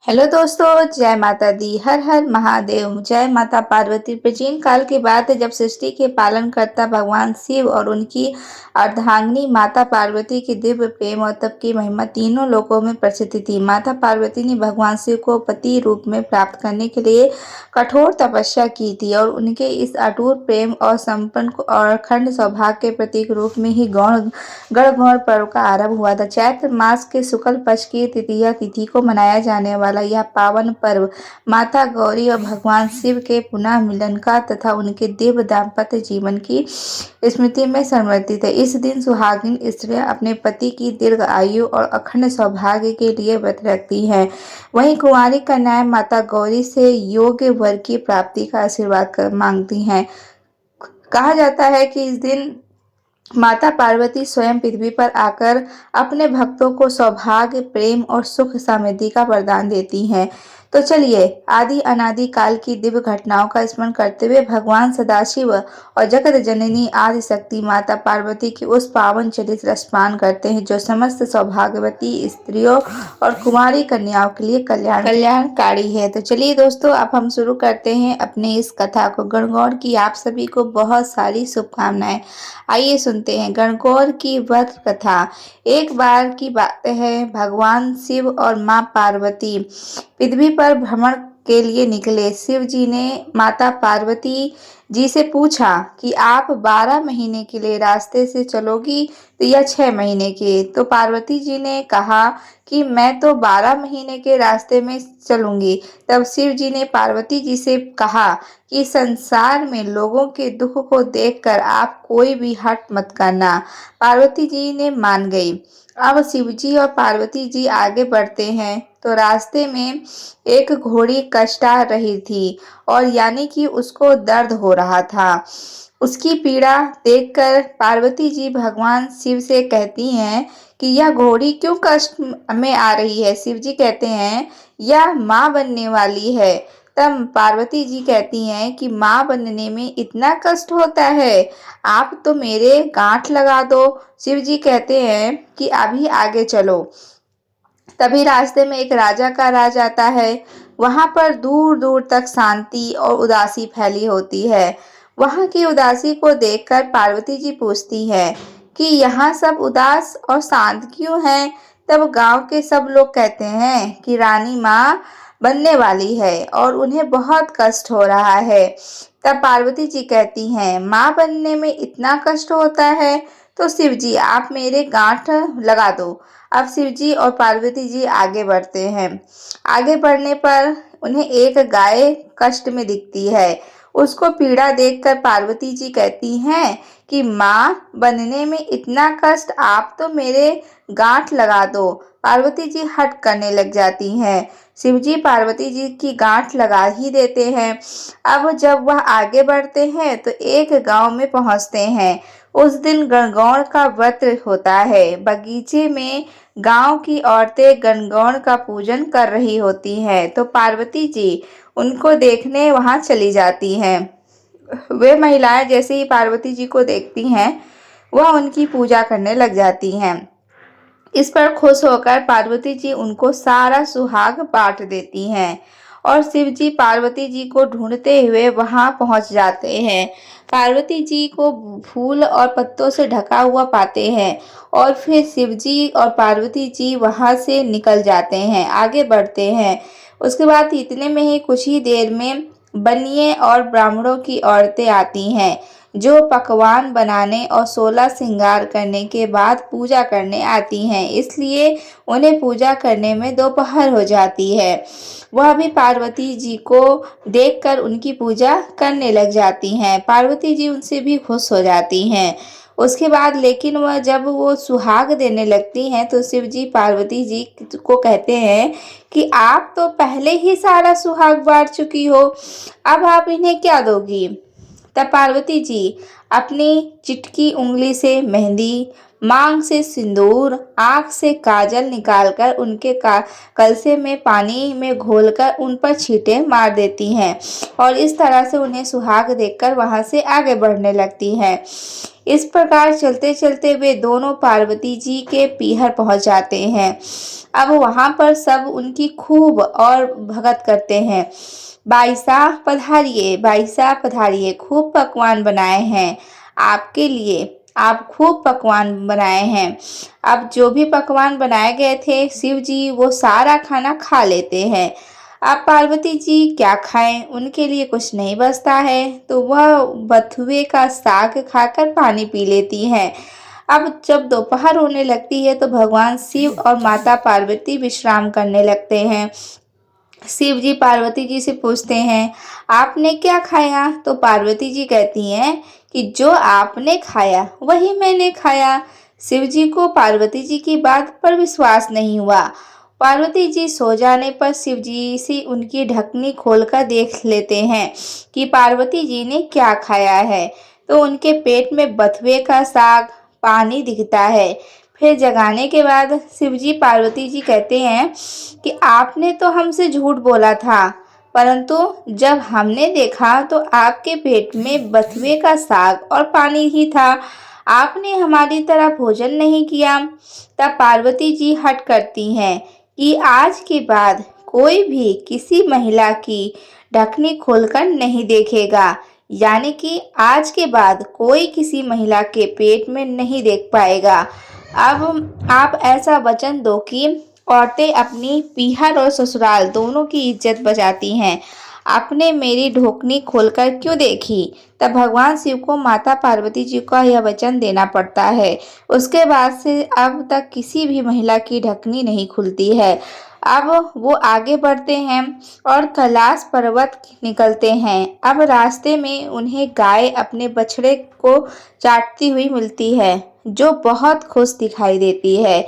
Hello दोस्तों, जय माता दी। हर हर महादेव। जय माता पार्वती। प्राचीन काल की बात है, जब सृष्टि के पालनकर्ता भगवान शिव और उनकी अर्धांगिनी माता पार्वती की दिव्य प्रेम और तप की महिमा तीनों लोकों में प्रसिद्ध थी। माता पार्वती ने भगवान शिव को पति रूप में प्राप्त करने के लिए कठोर तपस्या की थी और उनके इस अटूट प्रेम और संपन्न और अखंड सौभाग्य के प्रतीक रूप में ही गणगौर पर्व का आरंभ हुआ था। चैत्र मास के शुक्ल पक्ष की तृतीया तिथि को मनाया जाने वाला यह पावन पर्व माता गौरी और भगवान शिव के पुनः मिलन का तथा उनके दिव्य दाम्पत्य जीवन की स्मृति में समर्पित है। इस दिन सुहागिन स्त्रियां अपने पति की दीर्घ आयु और अखंड सौभाग्य के लिए व्रत रखती हैं। वहीं कुंवारी कन्याएं माता गौरी से योग्य वर की प्राप्ति का आशीर्वाद मांगती हैं। कहा जाता है कि इस दिन माता पार्वती स्वयं पृथ्वी पर आकर अपने भक्तों को सौभाग्य, प्रेम और सुख समृद्धि का वरदान देती हैं। तो चलिए आदि अनादि काल की दिव्य घटनाओं का स्मरण करते हुए भगवान सदाशिव और जगत जननी आदि शक्ति माता पार्वती की उस पावन चरित्र स्मरण करते हैं जो समस्त सौभाग्यवती स्त्रियों और कुमारी कन्याओं के लिए कल्याणकारी है। तो चलिए दोस्तों, अब हम शुरू करते हैं अपने इस कथा को। गणगौर की आप सभी को बहुत सारी शुभकामनाएं। आइए सुनते हैं गणगौर की व्रत कथा। एक बार की बात है, भगवान शिव और मां पार्वती पृथ्वी पर भ्रमण के लिए निकले। शिव जी ने माता पार्वती जी से पूछा कि आप 12 महीने के लिए रास्ते से चलोगी या 6 महीने के। तो पार्वती जी ने कहा कि मैं तो 12 महीने के रास्ते में चलूंगी। तब शिव जी ने पार्वती जी से कहा कि संसार में लोगों के दुख को देखकर आप कोई भी हट मत करना। पार्वती जी ने मान गई। अब शिव जी और पार्वती जी आगे बढ़ते हैं तो रास्ते में एक घोड़ी कष्टा रही थी और यानी कि उसको दर्द हो रहा था। उसकी पीड़ा देखकर पार्वती जी भगवान शिव से कहती हैं कि यह घोड़ी क्यों कष्ट में आ रही है। शिव जी कहते हैं यह माँ बनने वाली है। तब पार्वती जी कहती हैं कि माँ बनने में इतना कष्ट होता है, आप तो मेरे गांठ लगा दो। शिव जी कहते हैं कि अभी आगे चलो। तभी रास्ते में एक राजा का राज आता है। वहां पर दूर दूर तक शांति और उदासी फैली होती है। वहां की उदासी को देखकर पार्वती जी पूछती है कि यहाँ सब उदास और शांत क्यों हैं। तब गांव के सब लोग कहते हैं कि रानी माँ बनने वाली है और उन्हें बहुत कष्ट हो रहा है। तब पार्वती जी कहती हैं माँ बनने में इतना कष्ट होता है तो शिव जी आप मेरे गांठ लगा दो। अब शिव जी और पार्वती जी आगे बढ़ते हैं। आगे बढ़ने पर उन्हें एक गाय कष्ट में दिखती है। उसको पीड़ा देखकर पार्वती जी कहती हैं कि माँ बनने में इतना कष्ट, आप तो मेरे गांठ लगा दो। पार्वती जी हट करने लग जाती हैं। शिव जी पार्वती जी की गांठ लगा ही देते हैं। अब जब वह आगे बढ़ते हैं तो एक गांव में पहुंचते हैं। उस दिन गणगौर का व्रत होता है। बगीचे में गांव की औरतें गणगौर का पूजन कर रही होती हैं तो पार्वती जी उनको देखने वहां चली जाती हैं। वे महिलाएं जैसे ही पार्वती जी को देखती हैं वह उनकी पूजा करने लग जाती हैं। इस पर खुश होकर पार्वती जी उनको सारा सुहाग बांट देती हैं और शिव जी पार्वती जी को ढूंढते हुए वहां पहुंच जाते हैं। पार्वती जी को फूल और पत्तों से ढका हुआ पाते हैं और फिर शिव जी और पार्वती जी वहां से निकल जाते हैं, आगे बढ़ते हैं। उसके बाद इतने में ही कुछ ही देर में बनिए और ब्राह्मणों की औरतें आती हैं जो पकवान बनाने और 16 श्रृंगार करने के बाद पूजा करने आती हैं, इसलिए उन्हें पूजा करने में दोपहर हो जाती है। वह भी पार्वती जी को देखकर उनकी पूजा करने लग जाती हैं। पार्वती जी उनसे भी खुश हो जाती हैं। उसके बाद लेकिन वह जब वो सुहाग देने लगती हैं तो शिव जी पार्वती जी को कहते हैं कि आप तो पहले ही सारा सुहाग बांट चुकी हो, अब आप इन्हें क्या दोगी। तब पार्वती जी अपनी चिटकी उंगली से मेहंदी, मांग से सिंदूर, आंख से काजल निकालकर उनके कलसे में पानी में घोलकर उन पर छींटे मार देती हैं और इस तरह से उन्हें सुहाग देकर वहां से आगे बढ़ने लगती हैं। इस प्रकार चलते चलते वे दोनों पार्वती जी के पीहर पहुंच जाते हैं। अब वहां पर सब उनकी खूब और भगत करते हैं। भाई साहब पधारिए, भाई साहब पधारिए, खूब पकवान बनाए हैं आपके लिए, आप खूब पकवान बनाए हैं। अब जो भी पकवान बनाए गए थे शिव जी वो सारा खाना खा लेते हैं। अब पार्वती जी क्या खाएं, उनके लिए कुछ नहीं बचता है, तो वह बथुए का साग खाकर पानी पी लेती हैं। अब जब दोपहर होने लगती है तो भगवान शिव और माता पार्वती विश्राम करने लगते हैं। शिव जी पार्वती जी से पूछते हैं, आपने क्या खाया? तो पार्वती जी कहती हैं कि जो आपने खाया वही मैंने खाया। शिव जी को पार्वती जी की बात पर विश्वास नहीं हुआ। पार्वती जी सो जाने पर शिव जी से उनकी ढकनी खोलकर देख लेते हैं कि पार्वती जी ने क्या खाया है। तो उनके पेट में बथुए का साग, पानी दिखता है। फिर जगाने के बाद शिव जी पार्वती जी कहते हैं कि आपने तो हमसे झूठ बोला था, परंतु जब हमने देखा तो आपके पेट में बथुए का साग और पानी ही था, आपने हमारी तरह भोजन नहीं किया। तब पार्वती जी हट करती हैं कि आज के बाद कोई भी किसी महिला की ढकनी खोलकर नहीं देखेगा, यानी कि आज के बाद कोई किसी महिला के पेट में नहीं देख पाएगा। अब आप ऐसा वचन दो कि औरतें अपनी पीहर और ससुराल दोनों की इज्जत बचाती हैं। आपने मेरी ढोकनी खोलकर क्यों देखी? तब भगवान शिव को माता पार्वती जी का यह वचन देना पड़ता है। उसके बाद से अब तक किसी भी महिला की ढकनी नहीं खुलती है। अब वो आगे बढ़ते हैं और कैलाश पर्वत निकलते हैं। अब रास्ते में उन्हें गाय अपने बछड़े को चाटती हुई मिलती है, जो बहुत खुश दिखाई देती है।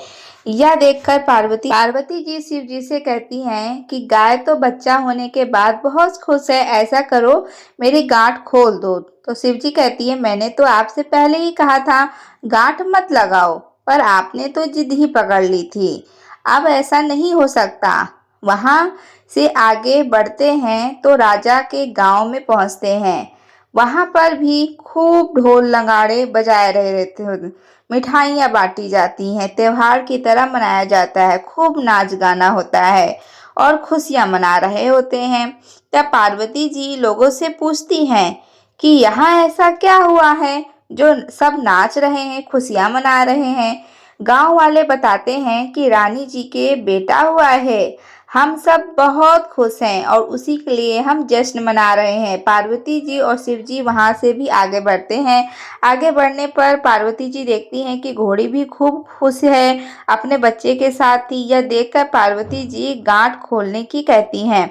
यह देखकर पार्वती जी शिव जी से कहती हैं कि गाय तो बच्चा होने के बाद बहुत खुश है, ऐसा करो मेरी गांठ खोल दो। तो शिव जी कहती है, मैंने तो आपसे पहले ही कहा था गांठ मत लगाओ, पर आपने तो जिद ही पकड़ ली थी। अब ऐसा नहीं हो सकता। वहां से आगे बढ़ते हैं तो राजा के गांव में पहुंचते हैं। वहां पर भी खूब ढोल नगाड़े बजाए रहे रहते हैं, मिठाइयाँ बांटी जाती हैं, त्योहार की तरह मनाया जाता है, खूब नाच गाना होता है और खुशियाँ मना रहे होते हैं। तब पार्वती जी लोगों से पूछती हैं कि यहाँ ऐसा क्या हुआ है जो सब नाच रहे हैं, खुशियाँ मना रहे हैं। गांव वाले बताते हैं कि रानी जी के बेटा हुआ है, हम सब बहुत खुश हैं और उसी के लिए हम जश्न मना रहे हैं। पार्वती जी और शिव जी वहां से भी आगे बढ़ते हैं। आगे बढ़ने पर पार्वती जी देखती हैं कि घोड़ी भी खूब खुश है अपने बच्चे के साथ ही। यह देखकर पार्वती जी गांठ खोलने की कहती हैं,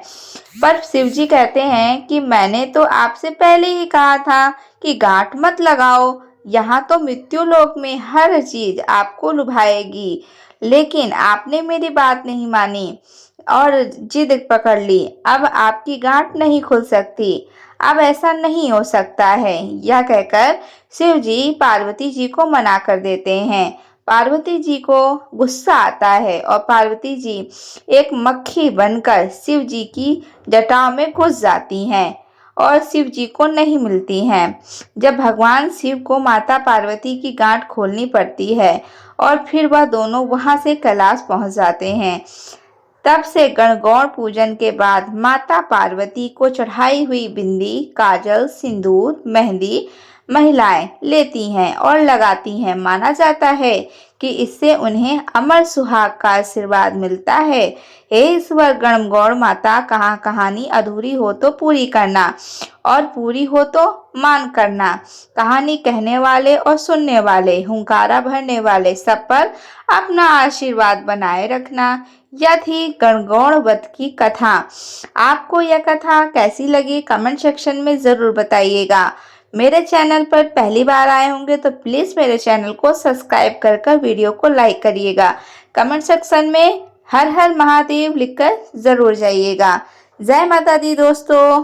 पर शिव जी कहते हैं कि मैंने तो आपसे पहले ही कहा था कि गांठ मत लगाओ, यहाँ तो मृत्यु लोक में हर चीज आपको लुभाएगी, लेकिन आपने मेरी बात नहीं मानी और जिद पकड़ ली। अब आपकी गांठ नहीं खुल सकती, अब ऐसा नहीं हो सकता है। यह कहकर शिव जी पार्वती जी को मना कर देते हैं। पार्वती जी को गुस्सा आता है और पार्वती जी एक मक्खी बनकर शिव जी की जटाओं में घुस जाती हैं और शिव जी को नहीं मिलती हैं। जब भगवान शिव को माता पार्वती की गांठ खोलनी पड़ती है और फिर वह दोनों वहां से कैलाश पहुंच जाते हैं। तब से गणगौर पूजन के बाद माता पार्वती को चढ़ाई हुई बिंदी, काजल, सिंदूर, मेहंदी महिलाएं लेती हैं और लगाती हैं। माना जाता है कि इससे उन्हें अमर सुहाग का आशीर्वाद मिलता है। हे ईश्वर, गणगौर माता, कहानी अधूरी हो तो पूरी करना और पूरी हो तो मान करना। कहानी कहने वाले और सुनने वाले, हुंकारा भरने वाले सब पर अपना आशीर्वाद बनाए रखना। यह थी गणगौर वध की कथा। आपको यह कथा कैसी लगी कमेंट सेक्शन में ज़रूर बताइएगा। मेरे चैनल पर पहली बार आए होंगे तो प्लीज़ मेरे चैनल को सब्सक्राइब कर वीडियो को लाइक करिएगा। कमेंट सेक्शन में हर हर महादेव लिखकर ज़रूर जाइएगा। जय माता दी दोस्तों।